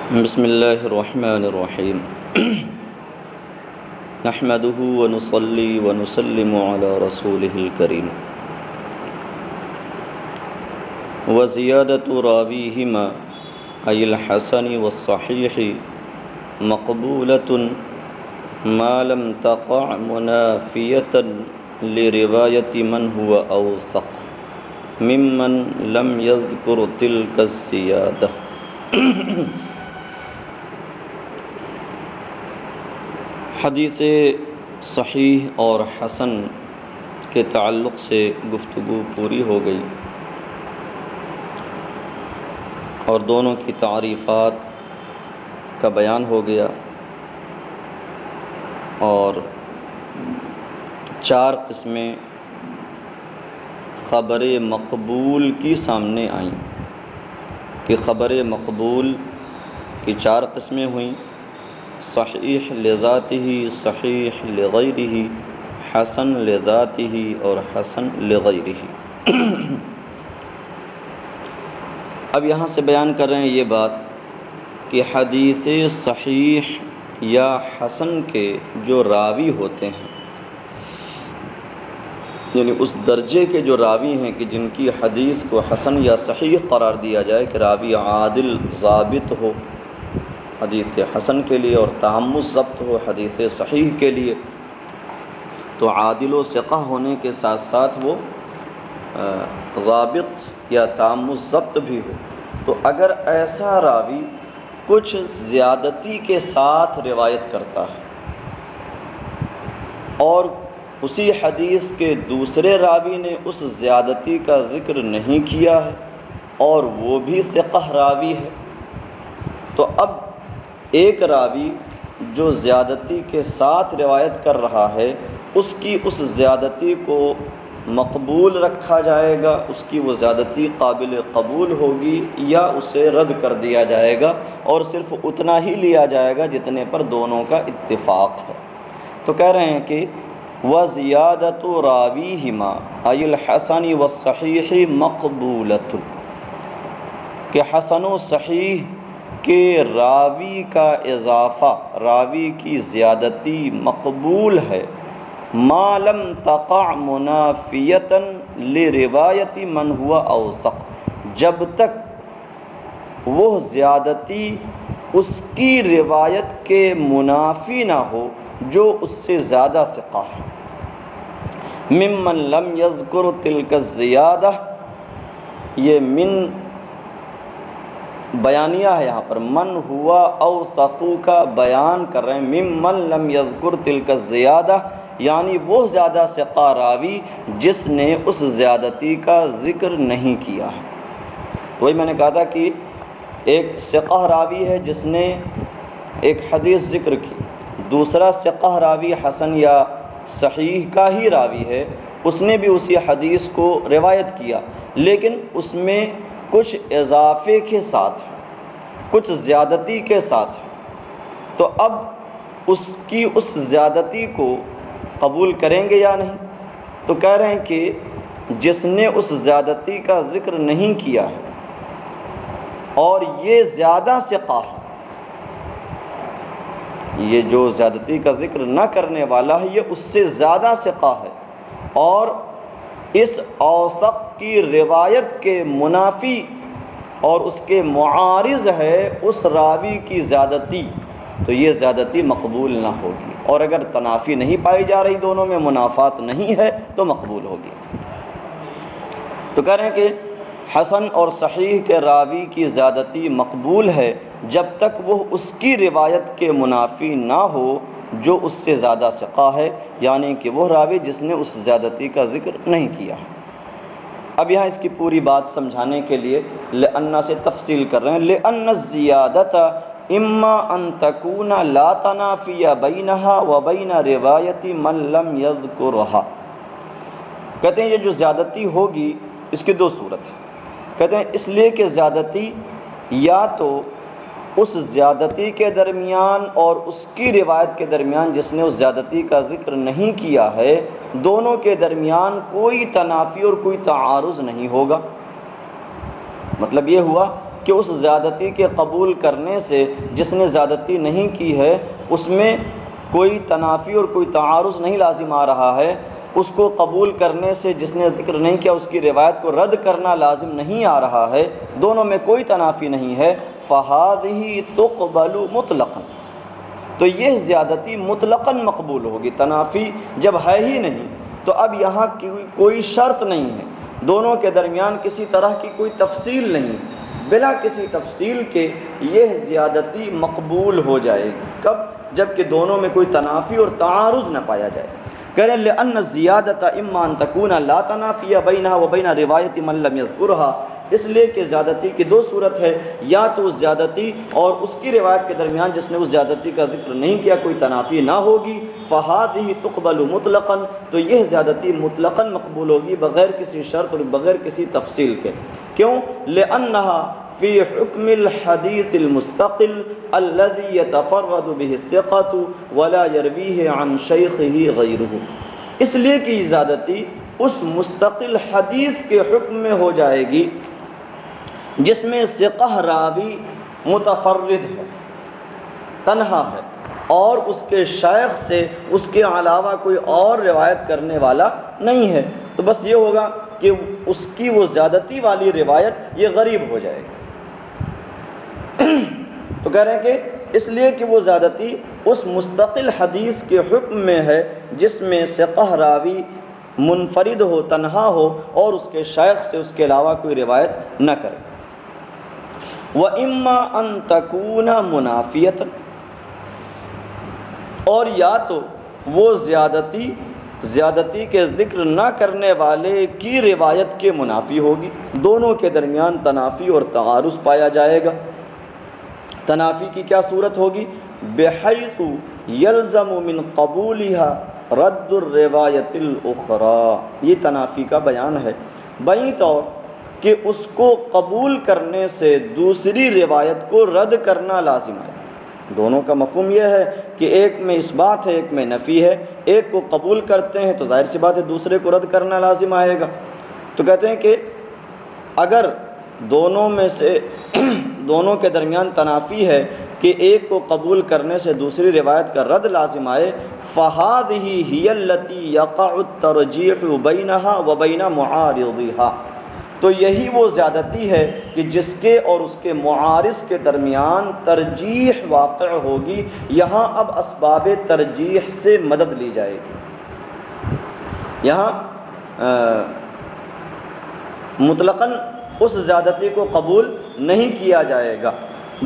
بسم اللہ الرحمن الرحیم نحمده ونصلي ونسلم على رسوله الكريم وزيادة راويهما أي الحسن والصحيح مقبولة ما لم تقع منافية لرواية من هو أوثق ممن لم يذكر تلك الزيادة۔ حدیث صحیح اور حسن کے تعلق سے گفتگو پوری ہو گئی اور دونوں کی تعریفات کا بیان ہو گیا اور 4 قسمیں خبر مقبول کی سامنے آئیں کہ خبر مقبول کی 4 قسمیں ہوئیں: صحیح لذاتہ، صحیح لغیرہ، حسن لذاتہ اور حسن لغیرہ۔ اب یہاں سے بیان کر رہے ہیں یہ بات کہ حدیث صحیح یا حسن کے جو راوی ہوتے ہیں، یعنی اس درجے کے جو راوی ہیں کہ جن کی حدیث کو حسن یا صحیح قرار دیا جائے کہ راوی عادل ضابط ہو حدیث حسن کے لیے اور تام الضبط ہو حدیث صحیح کے لیے، تو عادل و ثقہ ہونے کے ساتھ ساتھ وہ ضابط یا تام الضبط بھی ہو، تو اگر ایسا راوی کچھ زیادتی کے ساتھ روایت کرتا ہے اور اسی حدیث کے دوسرے راوی نے اس زیادتی کا ذکر نہیں کیا ہے اور وہ بھی ثقہ راوی ہے، تو اب ایک راوی جو زیادتی کے ساتھ روایت کر رہا ہے اس کی اس زیادتی کو مقبول رکھا جائے گا، اس کی وہ زیادتی قابل قبول ہوگی، یا اسے رد کر دیا جائے گا اور صرف اتنا ہی لیا جائے گا جتنے پر دونوں کا اتفاق ہے۔ تو کہہ رہے ہیں کہ وَزِيَادَةُ رَاوِيهِمَا أَيِ الْحَسَنِ وَالصَّحِيحِ مَقْبُولَةٌ، کہ حسن و صحیح کہ راوی کا اضافہ، راوی کی زیادتی مقبول ہے، ما لم تقع منافیۃ لروایت من هو اوثق، جب تک وہ زیادتی اس کی روایت کے منافی نہ ہو جو اس سے زیادہ ثقہ ہے۔ ممن لم یذکر تلک الزیادہ، یہ من بیانیہ ہے، یہاں پر من ہوا اوثق کا بیان کر رہے ہیں، ممن لم یذکر تلک الزیادہ، یعنی وہ زیادہ ثقہ راوی جس نے اس زیادتی کا ذکر نہیں کیا ہے۔ تو وہی میں نے کہا تھا کہ ایک ثقہ راوی ہے جس نے ایک حدیث ذکر کی، دوسرا ثقہ راوی حسن یا صحیح کا ہی راوی ہے، اس نے بھی اسی حدیث کو روایت کیا لیکن اس میں کچھ اضافے کے ساتھ، کچھ زیادتی کے ساتھ، تو اب اس کی اس زیادتی کو قبول کریں گے یا نہیں؟ تو کہہ رہے ہیں کہ جس نے اس زیادتی کا ذکر نہیں کیا ہے اور یہ زیادہ ثقہ ہے، یہ جو زیادتی کا ذکر نہ کرنے والا ہے یہ اس سے زیادہ ثقہ ہے اور اس اوثق کی روایت کے منافی اور اس کے معارض ہے اس راوی کی زیادتی، تو یہ زیادتی مقبول نہ ہوگی، اور اگر تنافی نہیں پائی جا رہی، دونوں میں منافات نہیں ہے تو مقبول ہوگی۔ تو کہہ رہے ہیں کہ حسن اور صحیح کے راوی کی زیادتی مقبول ہے جب تک وہ اس کی روایت کے منافی نہ ہو جو اس سے زیادہ ثقہ ہے، یعنی کہ وہ راوی جس نے اس زیادتی کا ذکر نہیں کیا ہے۔ اب یہاں اس کی پوری بات سمجھانے کے لیے لأن سے تفصیل کر رہے ہیں، لأن الزیادۃ اما ان تکون لا تنافی بینہا وبین روایت من لم یذکرہا، کہتے ہیں یہ جو زیادتی ہوگی اس کی 2 صورت ہیں، کہتے ہیں اس لیے کہ زیادتی یا تو اس زیادتی کے درمیان اور اس کی روایت کے درمیان جس نے اس زیادتی کا ذکر نہیں کیا ہے، دونوں کے درمیان کوئی تنافی اور کوئی تعارض نہیں ہوگا۔ مطلب یہ ہوا کہ اس زیادتی کے قبول کرنے سے جس نے زیادتی نہیں کی ہے اس میں کوئی تنافی اور کوئی تعارض نہیں لازم آ رہا ہے، اس کو قبول کرنے سے جس نے ذکر نہیں کیا اس کی روایت کو رد کرنا لازم نہیں آ رہا ہے، دونوں میں کوئی تنافی نہیں ہے، فَهَذِهِ تُقْبَلُ مُطْلَقًا، تو یہ زیادتی مطلقاً مقبول ہوگی۔ تنافی جب ہے ہی نہیں تو اب یہاں کوئی شرط نہیں ہے، دونوں کے درمیان کسی طرح کی کوئی تفصیل نہیں، بلا کسی تفصیل کے یہ زیادتی مقبول ہو جائے گی۔ کب؟ جب کہ دونوں میں کوئی تنافی اور تعارض نہ پایا جائے۔ کہہ رہے لأن الزیادۃ اما ان تکون لا تنافی بینہا وبین روایت من لم یذکرھا، اس لیے کہ زیادتی کی دو صورت ہے، یا تو اس زیادتی اور اس کی روایت کے درمیان جس نے اس زیادتی کا ذکر نہیں کیا کوئی تنافی نہ ہوگی، فہذہ تقبل مطلقا، تو یہ زیادتی مطلقاً مقبول ہوگی بغیر کسی شرط اور بغیر کسی تفصیل کے۔ کیوں؟ لأنہا فی حکم الحدیث المستقل الذي يتفرد به الثقة ولا يرويه عن شیخه غیرہ، اس لیے کہ یہ زیادتی اس مستقل حدیث کے حکم میں ہو جائے گی جس میں ثقہ راوی متفرد ہے، تنہا ہے، اور اس کے شیخ سے اس کے علاوہ کوئی اور روایت کرنے والا نہیں ہے، تو بس یہ ہوگا کہ اس کی وہ زیادتی والی روایت یہ غریب ہو جائے گی۔ تو کہہ رہے ہیں کہ اس لیے کہ وہ زیادتی اس مستقل حدیث کے حکم میں ہے جس میں ثقہ راوی منفرد ہو، تنہا ہو، اور اس کے شیخ سے اس کے علاوہ کوئی روایت نہ کرے۔ وَإِمَّا أَن تَكُونَ مُنَافِيَةً، اور یا تو وہ زیادتی کے ذکر نہ کرنے والے کی روایت کے منافی ہوگی، دونوں کے درمیان تنافی اور تعارض پایا جائے گا۔ تنافی کی کیا صورت ہوگی؟ بحیث یلزم من قبولها رد الروایت الاخرى، یہ تنافی کا بیان ہے، بئی طور کہ اس کو قبول کرنے سے دوسری روایت کو رد کرنا لازم ہے۔ دونوں کا مفہوم یہ ہے کہ ایک میں اس بات ہے، ایک میں نفی ہے، ایک کو قبول کرتے ہیں تو ظاہر سی بات ہے دوسرے کو رد کرنا لازم آئے گا۔ تو کہتے ہیں کہ اگر دونوں میں سے دونوں کے درمیان تنافی ہے کہ ایک کو قبول کرنے سے دوسری روایت کا رد لازم آئے، فَهَذِهِ هِيَ الَّتِي يَقَعُ التَّرْجِيحُ بَيْنَهَا وَبَيْنَ مُعَارِضِهَا، تو یہی وہ زیادتی ہے کہ جس کے اور اس کے معارض کے درمیان ترجیح واقع ہوگی، یہاں اب اسباب ترجیح سے مدد لی جائے گی۔ یہاں مطلقاً اس زیادتی کو قبول نہیں کیا جائے گا،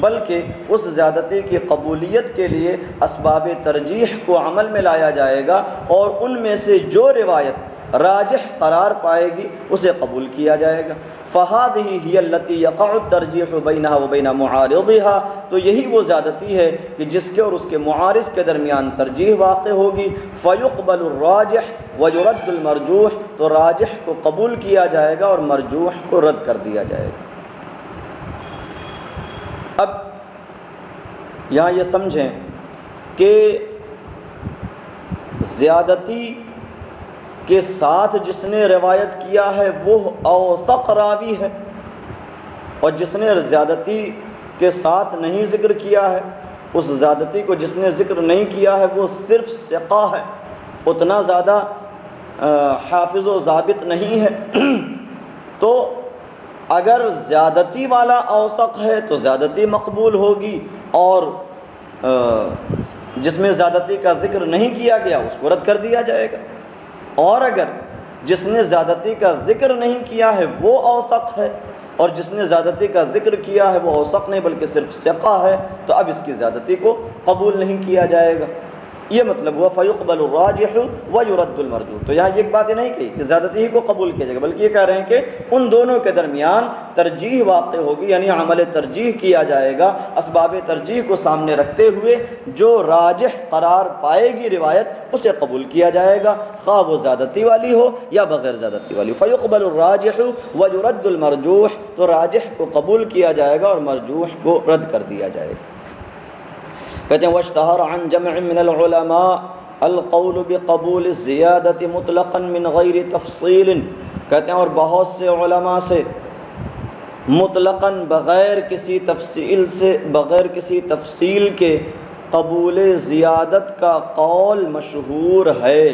بلکہ اس زیادتی کی قبولیت کے لیے اسباب ترجیح کو عمل میں لایا جائے گا، اور ان میں سے جو روایت راجح قرار پائے گی اسے قبول کیا جائے گا۔ فَهَذِهِ هِيَ الَّتِي يَقَعُ التَّرْجِيحُ بَيْنَهَا وَبَيْنَ مُعَارِضِهَا، تو یہی وہ زیادتی ہے کہ جس کے اور اس کے معارض کے درمیان ترجیح واقع ہوگی۔ فَيُقْبَلُ الرَّاجِحُ وَيُرَدُّ الْمَرْجُوحُ، تو راجح کو قبول کیا جائے گا اور مرجوح کو رد کر دیا جائے گا۔ اب یہاں یہ سمجھیں کہ زیادتی کے ساتھ جس نے روایت کیا ہے وہ اوثق راوی ہے، اور جس نے زیادتی کے ساتھ نہیں ذکر کیا ہے، اس زیادتی کو جس نے ذکر نہیں کیا ہے وہ صرف ثقہ ہے، اتنا زیادہ حافظ و ضابط نہیں ہے۔ تو اگر زیادتی والا اوثق ہے تو زیادتی مقبول ہوگی، اور جس میں زیادتی کا ذکر نہیں کیا گیا اس کو رد کر دیا جائے گا۔ اور اگر جس نے زیادتی کا ذکر نہیں کیا ہے وہ اوثق ہے، اور جس نے زیادتی کا ذکر کیا ہے وہ اوثق نہیں بلکہ صرف ثقہ ہے، تو اب اس کی زیادتی کو قبول نہیں کیا جائے گا۔ یہ مطلب ہوا فَيُقْبَلُ الرَّاجِحُ وَيُرَدُّ الْمَرْجُوحُ۔ تو یہاں یہ ایک بات یہ نہیں کہی کہ زیادتی ہی کو قبول کیا جائے گا، بلکہ یہ کہہ رہے ہیں کہ ان دونوں کے درمیان ترجیح واقع ہوگی، یعنی عمل ترجیح کیا جائے گا، اسباب ترجیح کو سامنے رکھتے ہوئے جو راجح قرار پائے گی روایت اسے قبول کیا جائے گا، خواہ وہ زیادتی والی ہو یا بغیر زیادتی والی۔ فَيُقْبَلُ الرَّاجِحُ وَيُرَدُّ الْمَرْجُوحُ، تو راجح کو قبول کیا جائے گا اور مرجوح کو رد کر دیا جائے گا۔ کہتے ہیں واشتہر عن جمع من العلماء القول بقبول الزیادة مطلقا من غیر تفصیل، کہتے ہیں اور بہت سے علماء سے مطلقاً بغیر کسی تفصیل کے قبول زیادت کا قول مشہور ہے.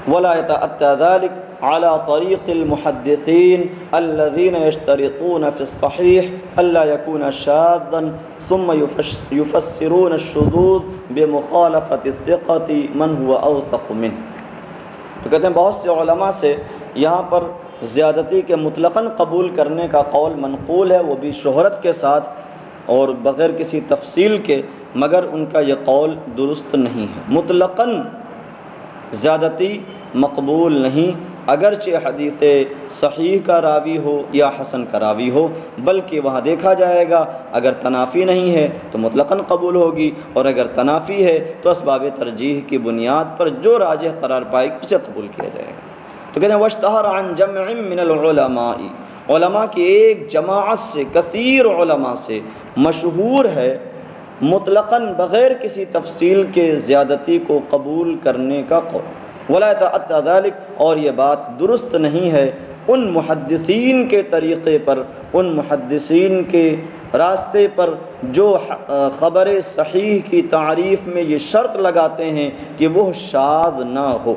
ولا يتأتى ذلك على طريق المحدثين الذين يشترطون في الصحيح ألا يكون شاذا ثم يفسرون الشذوذ بمخالفة الثقة من هو أوثق منه. تو کہتے ہیں بہت سے علماء سے یہاں پر زیادتی کے مطلقاً قبول کرنے کا قول منقول ہے، وہ بھی شہرت کے ساتھ اور بغیر کسی تفصیل کے، مگر ان کا یہ قول درست نہیں ہے. مطلقاً زیادتی مقبول نہیں، اگرچہ حدیث صحیح کا راوی ہو یا حسن کا راوی ہو، بلکہ وہاں دیکھا جائے گا اگر تنافی نہیں ہے تو مطلقاً قبول ہوگی، اور اگر تنافی ہے تو اسباب ترجیح کی بنیاد پر جو راجح قرار پائے اسے قبول کیا جائے گا. تو کہتے ہیں واشتہر عن جمع من العلماء، علماء کی ایک جماعت سے، کثیر علماء سے مشہور ہے مطلقاً بغیر کسی تفصیل کے زیادتی کو قبول کرنے کا قول. ولا يتأتى ذلك، اور یہ بات درست نہیں ہے ان محدثین کے طریقے پر، ان محدثین کے راستے پر جو خبر صحیح کی تعریف میں یہ شرط لگاتے ہیں کہ وہ شاذ نہ ہو.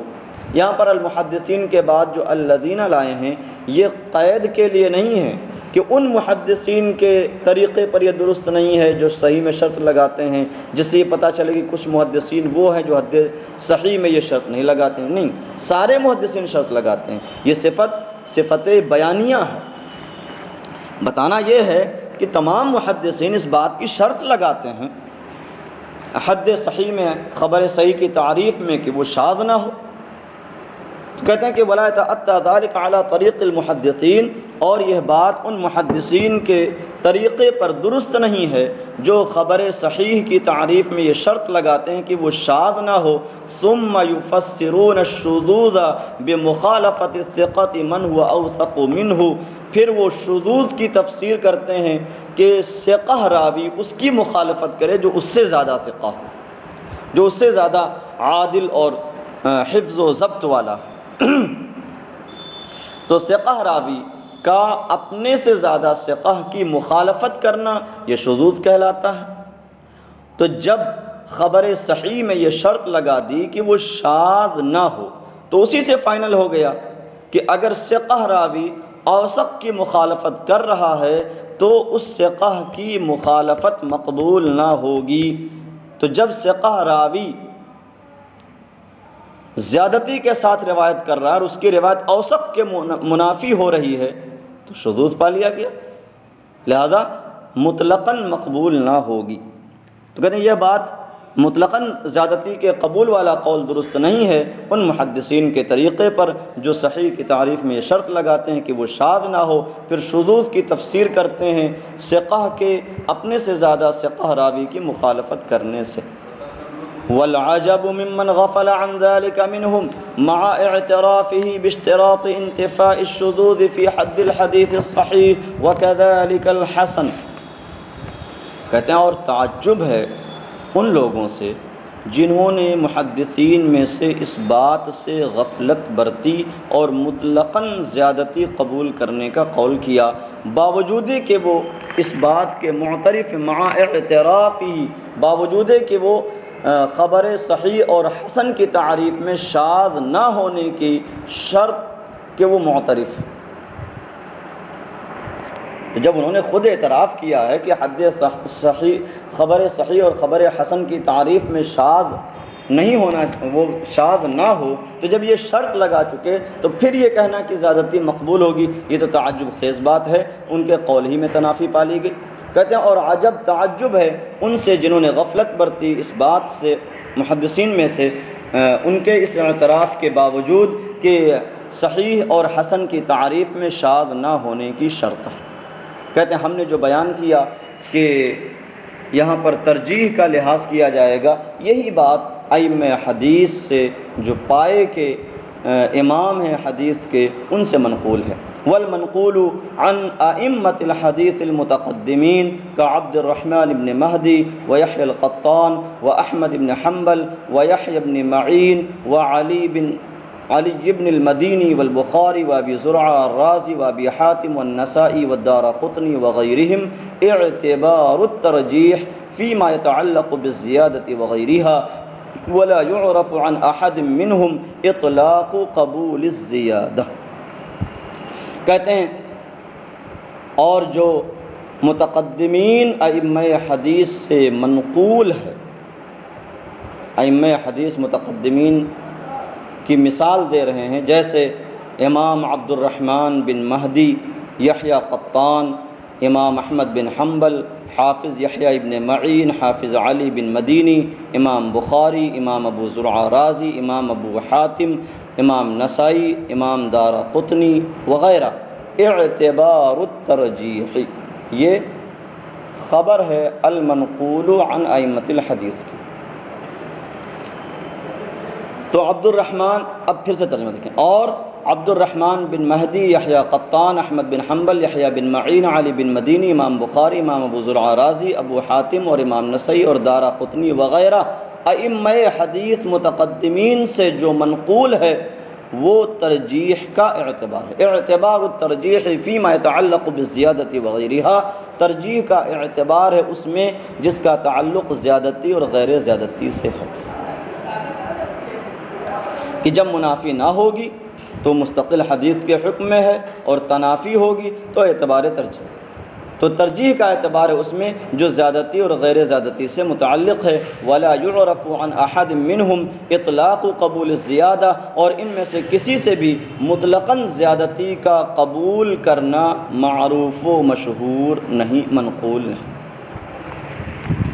یہاں پر المحدثین کے بعد جو الذین لائے ہیں یہ قید کے لیے نہیں ہے کہ ان محدثین کے طریقے پر یہ درست نہیں ہے جو صحیح میں شرط لگاتے ہیں، جس سے یہ پتہ چلے کہ کچھ محدثین وہ ہیں جو حد صحیح میں یہ شرط نہیں لگاتے ہیں. نہیں، سارے محدثین شرط لگاتے ہیں. یہ صفت بیانیہ ہے. بتانا یہ ہے کہ تمام محدثین اس بات کی شرط لگاتے ہیں حد صحیح میں، خبر صحیح کی تعریف میں، کہ وہ شاذ نہ ہو. تو کہتے ہیں کہ ولا يتأتى ذلك على طریق المحدثین، اور یہ بات ان محدثین کے طریقے پر درست نہیں ہے جو خبر صحیح کی تعریف میں یہ شرط لگاتے ہیں کہ وہ شاذ نہ ہو. ثم يفسرون الشذوذ بمخالفة الثقة من هو اوثق منه، پھر وہ شذوذ کی تفسیر کرتے ہیں کہ ثقہ راوی اس کی مخالفت کرے جو اس سے زیادہ ثقہ ہو، جو اس سے زیادہ عادل اور حفظ و ضبط والا. تو ثقہ راوی کا اپنے سے زیادہ ثقہ کی مخالفت کرنا یہ شذوذ کہلاتا ہے. تو جب خبر صحیح میں یہ شرط لگا دی کہ وہ شاذ نہ ہو تو اسی سے فائنل ہو گیا کہ اگر ثقہ راوی اوثق کی مخالفت کر رہا ہے تو اس ثقہ کی مخالفت مقبول نہ ہوگی. تو جب ثقہ راوی زیادتی کے ساتھ روایت کر رہا ہے اور اس کی روایت اوثق کے منافی ہو رہی ہے تو شذوذ پا لیا گیا، لہذا مطلقاً مقبول نہ ہوگی. تو کہتے ہیں یہ بات مطلقاً زیادتی کے قبول والا قول درست نہیں ہے ان محدثین کے طریقے پر جو صحیح کی تعریف میں یہ شرط لگاتے ہیں کہ وہ شاذ نہ ہو، پھر شذوذ کی تفسیر کرتے ہیں ثقہ کے اپنے سے زیادہ ثقہ راوی کی مخالفت کرنے سے. والعجب ممن غفل عن ذلك منهم مع اعترافه باشتراط انتفاء الشذوذ في حد الحديث الصحيح وكذلك الحسن. کہتے ہیں اور تعجب ہے ان لوگوں سے جنہوں نے محدثین میں سے اس بات سے غفلت برتی اور مطلقاً زیادتی قبول کرنے کا قول کیا، باوجود کہ وہ اس بات کے معترف، مع اعترافی، باوجود کہ وہ خبر صحیح اور حسن کی تعریف میں شاذ نہ ہونے کی شرط کہ وہ معترف ہے. جب انہوں نے خود اعتراف کیا ہے کہ حد صحیح، خبر صحیح اور خبر حسن کی تعریف میں شاذ نہیں ہونا، وہ شاذ نہ ہو، تو جب یہ شرط لگا چکے تو پھر یہ کہنا کہ زیادتی مقبول ہوگی، یہ تو تعجب خیز بات ہے. ان کے قول ہی میں تنافی پالی گئی. کہتے ہیں اور عجب تعجب ہے ان سے جنہوں نے غفلت برتی اس بات سے، محدثین میں سے، ان کے اس اعتراف کے باوجود کہ صحیح اور حسن کی تعریف میں شاذ نہ ہونے کی شرط ہے. کہتے ہیں ہم نے جو بیان کیا کہ یہاں پر ترجیح کا لحاظ کیا جائے گا، یہی بات ائمہ حدیث سے جو پائے کہ امام ہیں حدیث کے ان سے منقول ہے. والمنقول عن ائمة الحديث المتقدمين كعبد الرحمن بن مهدي ويحيى القطان وأحمد بن حنبل ويحيى بن معين وعلي بن علی بن المدینی والبخاری وابی زرعہ الرازی وابی حاتم والنسائی والدارقطنی وغیرہم اعتبار الترجیح فيما يتعلق بالزيادة وغيرها ولا يعرف عن أحد منهم إطلاق قبول الزيادة. کہتے ہیں اور جو متقدمین ائمہ حدیث سے منقول ہے، ائمہ حدیث متقدمین کی مثال دے رہے ہیں، جیسے امام عبد الرحمن بن مہدی، یحییٰ قطان، امام احمد بن حنبل، حافظ یحییٰ ابن معین، حافظ علی بن مدینی، امام بخاری، امام ابو زرعہ رازی، امام ابو حاتم، امام نسائی، امام دارقطنی وغیرہ. اعتبار الترجیح، یہ خبر ہے المنقول عن ائمۃ الحدیث کی. تو عبد الرحمن، اب پھر سے ترجمہ دیکھیں، اور عبد الرحمن بن مہدی، یحییٰ قطان، احمد بن حنبل، یحییٰ بن معین، علی بن مدینی، امام بخاری، امام ابو زرعہ رازی، ابو حاتم اور امام نسائی اور دارقطنی وغیرہ ائمہ حدیث متقدمین سے جو منقول ہے وہ ترجیح کا اعتبار ہے. اعتبار الترجیح فیما یتعلق بالزیادۃ وغیرہا، ترجیح کا اعتبار ہے اس میں جس کا تعلق زیادتی اور غیر زیادتی سے ہے، کہ جب منافی نہ ہوگی تو مستقل حدیث کے حکم میں ہے، اور تنافی ہوگی تو اعتبار ترجیح. تو ترجیح کا اعتبار ہے اس میں جو زیادتی اور غیر زیادتی سے متعلق ہے. ولا يعرف عن احد منهم اطلاق قبول الزیادہ، اور ان میں سے کسی سے بھی مطلقاً زیادتی کا قبول کرنا معروف و مشہور نہیں، منقول نہیں.